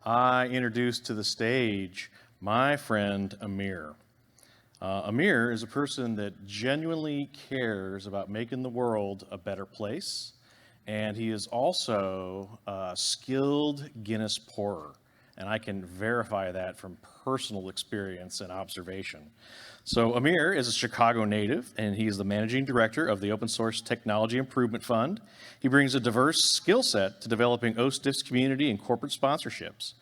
I introduce to the stage my friend Amir. Amir is a person that genuinely cares about making the world a better place, and he is also a skilled Guinness pourer, and I can verify that from personal experience and observation. So Amir is a Chicago native, and he is the managing director of the Open Source Technology Improvement Fund. He brings a diverse skill set to developing OSTIF's community and corporate sponsorships.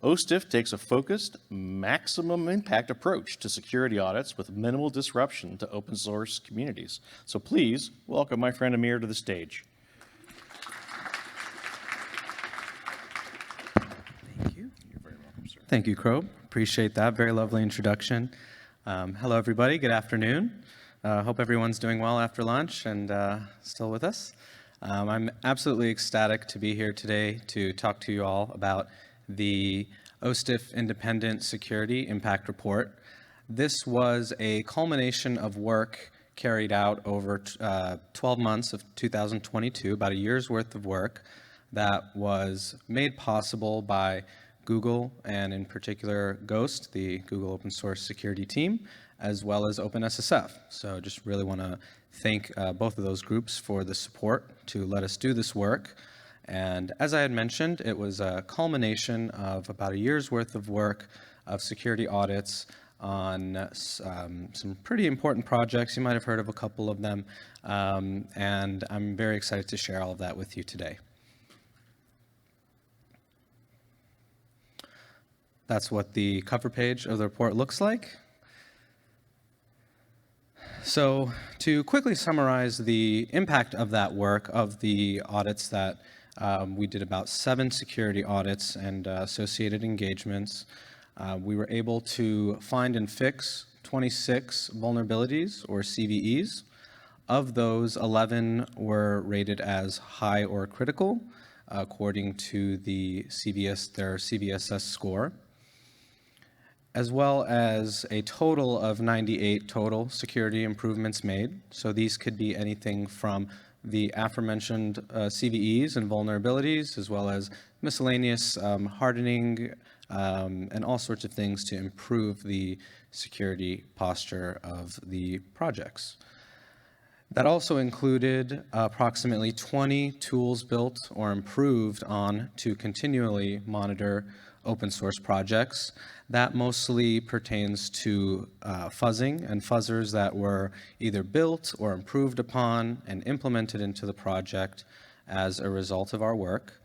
OSTIF takes a focused, maximum impact approach to security audits with minimal disruption to open source communities. So please welcome my friend Amir to the stage. Thank you. You're very welcome, sir. Thank you, Crow. Appreciate that. Very lovely introduction. Hello, everybody. Good afternoon. Hope everyone's doing well after lunch and still with us. I'm absolutely ecstatic to be here today to talk to you all about the OSTIF Independent Security Impact Report. This was a culmination of work carried out over 12 months of 2022, about a year's worth of work that was made possible by Google and in particular GHOST, the Google Open Source Security Team, as well as OpenSSF. So just really want to thank both of those groups for the support to let us do this work. And as I had mentioned, it was a culmination of about a year's worth of work of security audits on some pretty important projects. You might have heard of a couple of them, and I'm very excited to share all of that with you today. That's what the cover page of the report looks like. So to quickly summarize the impact of that work, of the audits that we did about 7 security audits and associated engagements. We were able to find and fix 26 vulnerabilities, or CVEs. Of those, 11 were rated as high or critical, according to their CVSS score, as well as a total of 98 total security improvements made. So these could be anything from the aforementioned CVEs and vulnerabilities, as well as miscellaneous hardening and all sorts of things to improve the security posture of the projects. That also included approximately 20 tools built or improved on to continually monitor open source projects. That mostly pertains to fuzzing and fuzzers that were either built or improved upon and implemented into the project as a result of our work,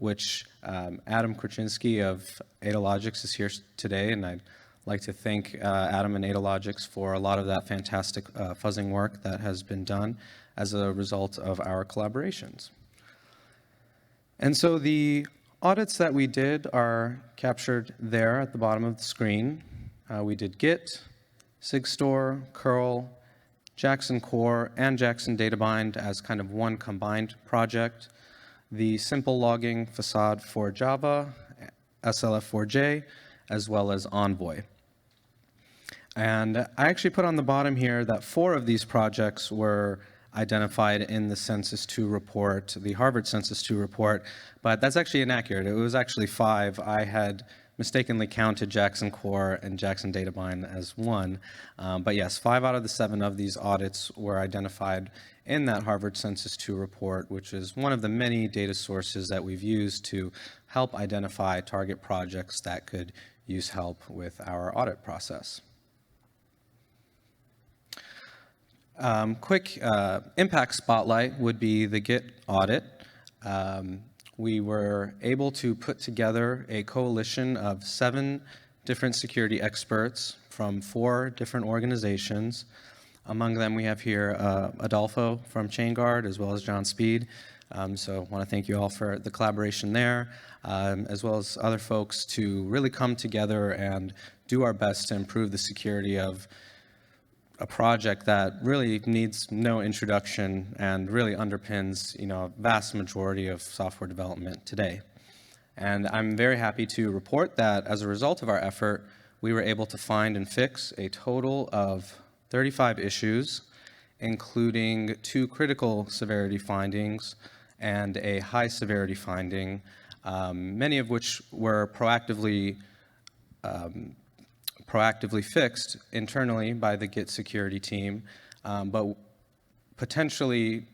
which Adam Kraczynski of Adalogics is here today, and I'd like to thank Adam and Adalogics for a lot of that fantastic fuzzing work that has been done as a result of our collaborations. And so the audits that we did are captured there at the bottom of the screen. We did Git, SigStore, curl, Jackson Core, and Jackson Databind as kind of one combined project. The simple logging facade for Java, SLF4J, as well as Envoy. And I actually put on the bottom here that 4 of these projects were identified in the Census 2 report, the Harvard Census 2 report, but that's actually inaccurate. It was actually 5. I had mistakenly counted Jackson Core and Jackson Databind as 1. But yes, 5 out of the 7 of these audits were identified in that Harvard Census 2 report, which is one of the many data sources that we've used to help identify target projects that could use help with our audit process. Quick impact spotlight would be the Git audit. We were able to put together a coalition of 7 different security experts from 4 different organizations. Among them, we have here Adolfo from ChainGuard, as well as John Speed. So I want to thank you all for the collaboration there, as well as other folks to really come together and do our best to improve the security of a project that really needs no introduction and really underpins, a vast majority of software development today. And I'm very happy to report that as a result of our effort, we were able to find and fix a total of 35 issues, including 2 critical severity findings and a high severity finding, many of which were proactively fixed internally by the Git security team, but potentially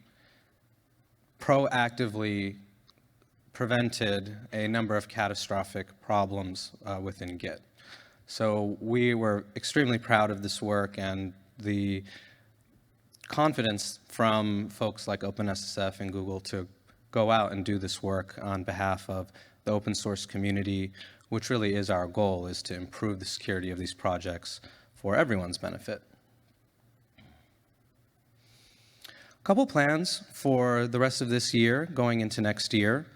proactively prevented a number of catastrophic problems within Git. So we were extremely proud of this work and the confidence from folks like OpenSSF and Google to go out and do this work on behalf of the open source community, which really is our goal, is to improve the security of these projects for everyone's benefit. A couple plans for the rest of this year going into next year.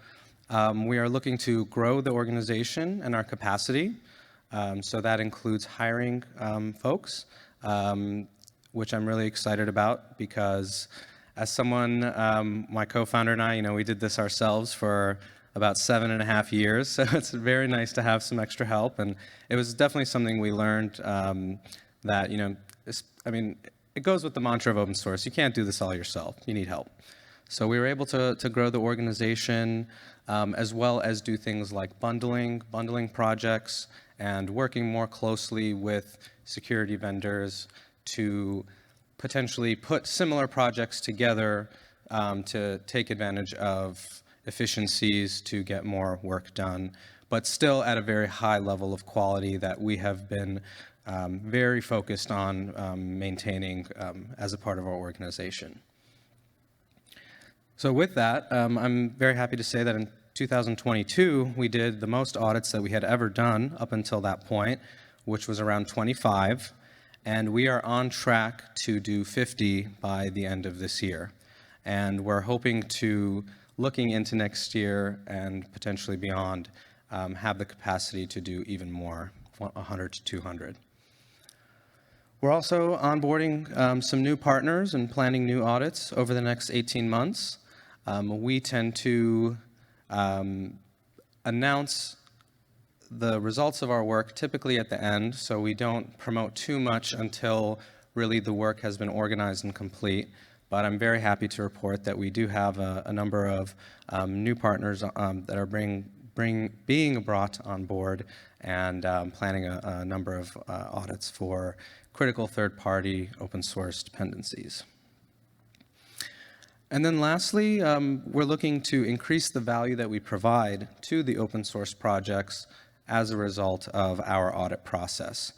We are looking to grow the organization and our capacity. So that includes hiring folks, which I'm really excited about because as someone, my co-founder and I, we did this ourselves for about 7.5 years. So it's very nice to have some extra help. And it was definitely something we learned that, it goes with the mantra of open source. You can't do this all yourself. You need help. So we were able to grow the organization as well as do things like bundling projects and working more closely with security vendors to potentially put similar projects together to take advantage of efficiencies to get more work done, but still at a very high level of quality that we have been very focused on maintaining as a part of our organization. So with that, I'm very happy to say that in 2022, we did the most audits that we had ever done up until that point, which was around 25, and we are on track to do 50 by the end of this year. And we're hoping to, looking into next year and potentially beyond, have the capacity to do even more, 100 to 200. We're also onboarding some new partners and planning new audits over the next 18 months. We tend to announce the results of our work typically at the end, so we don't promote too much until really the work has been organized and complete. But I'm very happy to report that we do have a number of new partners that are being brought on board and planning a number of audits for critical third-party open source dependencies. And then lastly, we're looking to increase the value that we provide to the open source projects as a result of our audit process.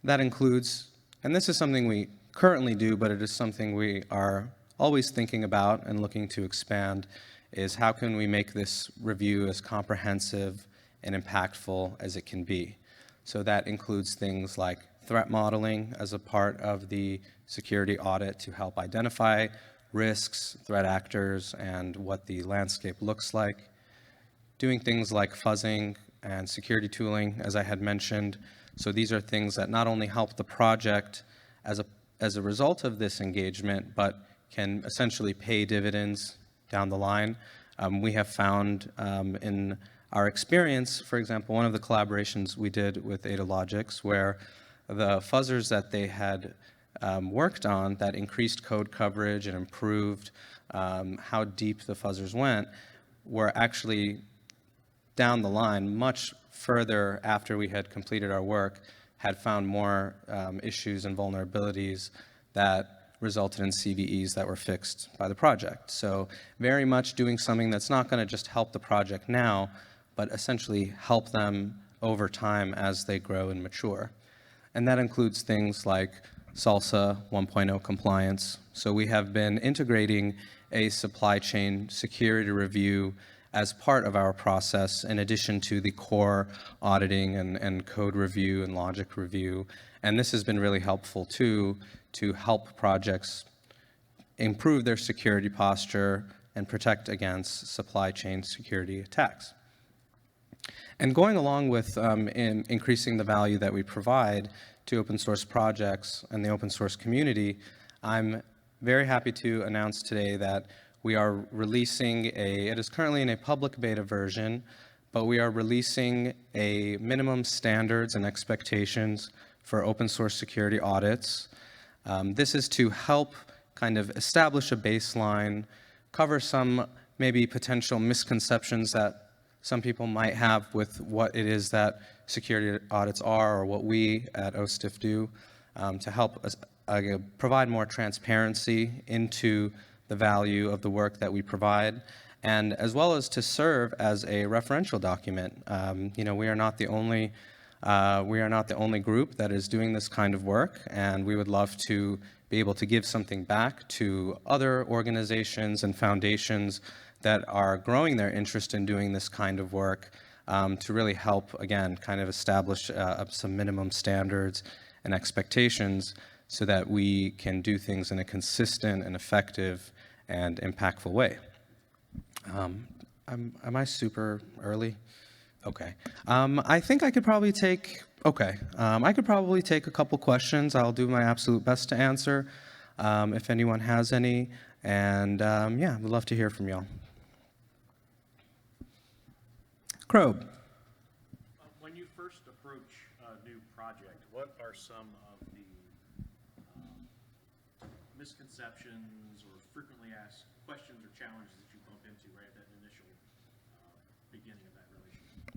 That includes, and this is something we currently do, but it is something we are always thinking about and looking to expand, is how can we make this review as comprehensive and impactful as it can be. So that includes things like threat modeling as a part of the security audit to help identify risks, threat actors, and what the landscape looks like. Doing things like fuzzing and security tooling, as I had mentioned. So these are things that not only help the project as a result of this engagement, but can essentially pay dividends down the line. We have found in our experience, for example, one of the collaborations we did with Adalogics, where the fuzzers that they had worked on that increased code coverage and improved how deep the fuzzers went were actually down the line, much further after we had completed our work, had found more issues and vulnerabilities that resulted in CVEs that were fixed by the project. So very much doing something that's not going to just help the project now, but essentially help them over time as they grow and mature. And that includes things like SALSA 1.0 compliance. So we have been integrating a supply chain security review as part of our process, in addition to the core auditing and code review and logic review. And this has been really helpful too, to help projects improve their security posture and protect against supply chain security attacks. And going along with in increasing the value that we provide to open source projects and the open source community, I'm very happy to announce today that we are releasing it is currently in a public beta version, but we are releasing a minimum standards and expectations for open source security audits. This is to help kind of establish a baseline, cover some maybe potential misconceptions that some people might have with what it is that security audits are, or what we at OSTIF do, to help us provide more transparency into the value of the work that we provide, and as well as to serve as a referential document. We are not the only group that is doing this kind of work, and we would love to be able to give something back to other organizations and foundations that are growing their interest in doing this kind of work, to really help, again, kind of establish some minimum standards and expectations so that we can do things in a consistent and effective and impactful way. Am I super early? Okay. I think I could probably take, I could probably take a couple questions. I'll do my absolute best to answer, if anyone has any. And yeah, we'd love to hear from y'all. Krob. When you first approach a new project, what are some of the misconceptions or frequently asked questions or challenges that you bump into right at that initial beginning of that relationship?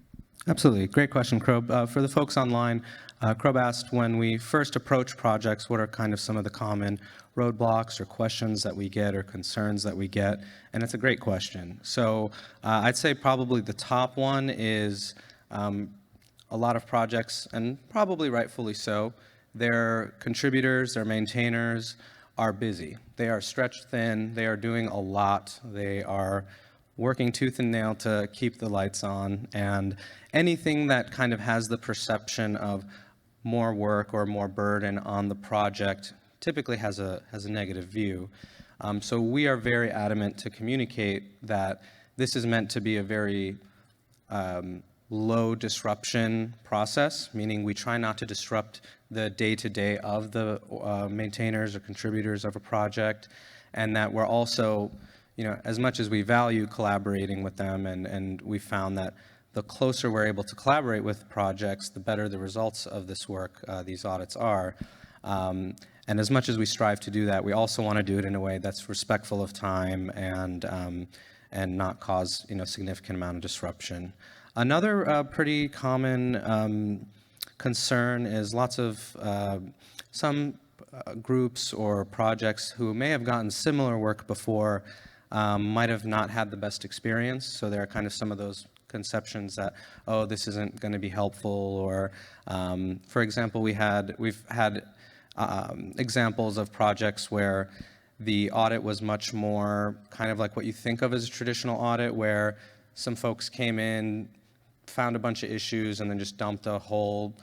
Absolutely. Great question, Krob. For the folks online, Krob asked, when we first approach projects, what are kind of some of the common roadblocks or questions that we get or concerns that we get? And it's a great question. So I'd say probably the top one is a lot of projects, and probably rightfully so, their contributors, their maintainers are busy. They are stretched thin. They are doing a lot. They are working tooth and nail to keep the lights on, and anything that kind of has the perception of more work or more burden on the project typically has a negative view. So we are very adamant to communicate that this is meant to be a very low disruption process, meaning we try not to disrupt the day-to-day of the maintainers or contributors of a project, and that we're also, as much as we value collaborating with them, and we found that the closer we're able to collaborate with projects, the better the results of this work, these audits are. And as much as we strive to do that, we also want to do it in a way that's respectful of time and not cause significant amount of disruption. Another pretty common concern is lots of some groups or projects who may have gotten similar work before might have not had the best experience. So there are kind of some of those conceptions that, oh, this isn't going to be helpful, or for example, we've had examples of projects where the audit was much more kind of like what you think of as a traditional audit, where some folks came in, found a bunch of issues, and then just dumped a whole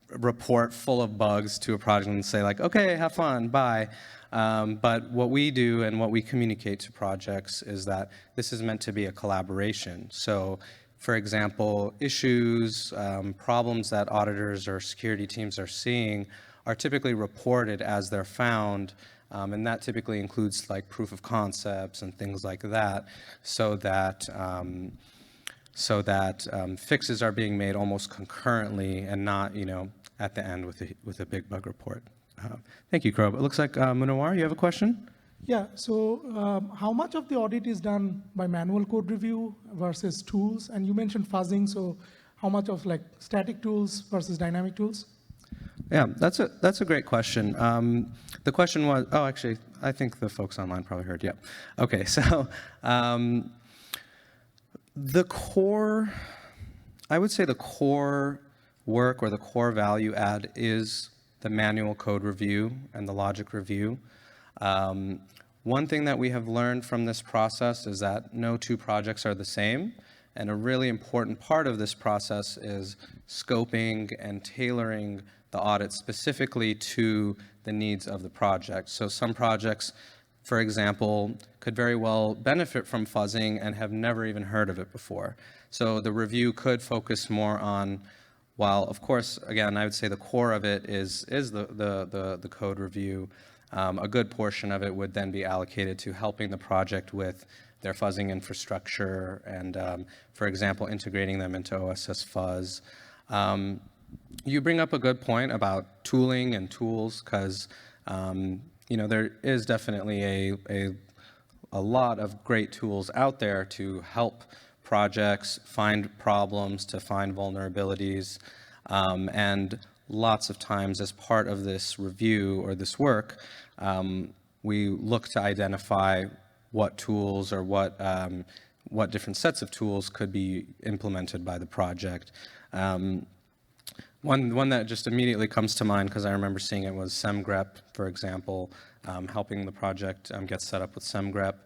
report full of bugs to a project and say like, okay, have fun, bye. But what we do and what we communicate to projects is that this is meant to be a collaboration. So, for example, issues, problems that auditors or security teams are seeing are typically reported as they're found, and that typically includes like proof of concepts and things like that, so that fixes are being made almost concurrently and not, at the end with a big bug report. Thank you, Krob. It looks like Munawar, you have a question? Yeah, so how much of the audit is done by manual code review versus tools? And you mentioned fuzzing, so how much of like static tools versus dynamic tools? Yeah, that's a great question. The question was, oh, actually, I think the folks online probably heard, yeah. Okay, so the core, I would say the core work or the core value add is the manual code review and the logic review. One thing that we have learned from this process is that no two projects are the same, and a really important part of this process is scoping and tailoring the audit specifically to the needs of the project. So some projects, for example, could very well benefit from fuzzing and have never even heard of it before. So the review could focus more on, while of course, again, I would say the core of it is the code review. A good portion of it would then be allocated to helping the project with their fuzzing infrastructure and, for example, integrating them into OSS Fuzz. You bring up a good point about tooling and tools, because there is definitely a lot of great tools out there to help projects, find problems, to find vulnerabilities, and lots of times as part of this review or this work, we look to identify what tools or what different sets of tools could be implemented by the project. One that just immediately comes to mind, because I remember seeing it, was SEMGREP, for example, helping the project get set up with SEMGREP,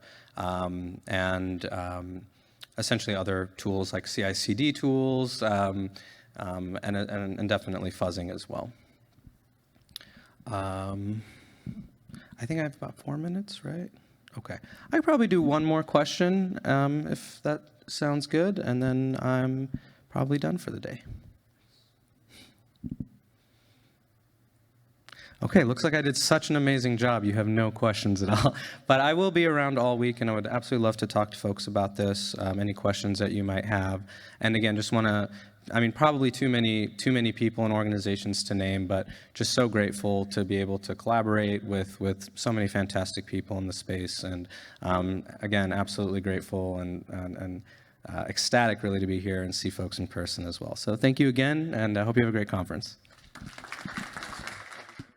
and essentially other tools like CI/CD tools, and definitely fuzzing as well. I think I have about 4 minutes, right? Okay. I could probably do one more question, if that sounds good, and then I'm probably done for the day. Okay, looks like I did such an amazing job. You have no questions at all. But I will be around all week, and I would absolutely love to talk to folks about this, any questions that you might have. And again, just want to, I mean, probably too many people and organizations to name, but just so grateful to be able to collaborate with so many fantastic people in the space. And again, absolutely grateful and ecstatic really to be here and see folks in person as well. So thank you again, and I hope you have a great conference.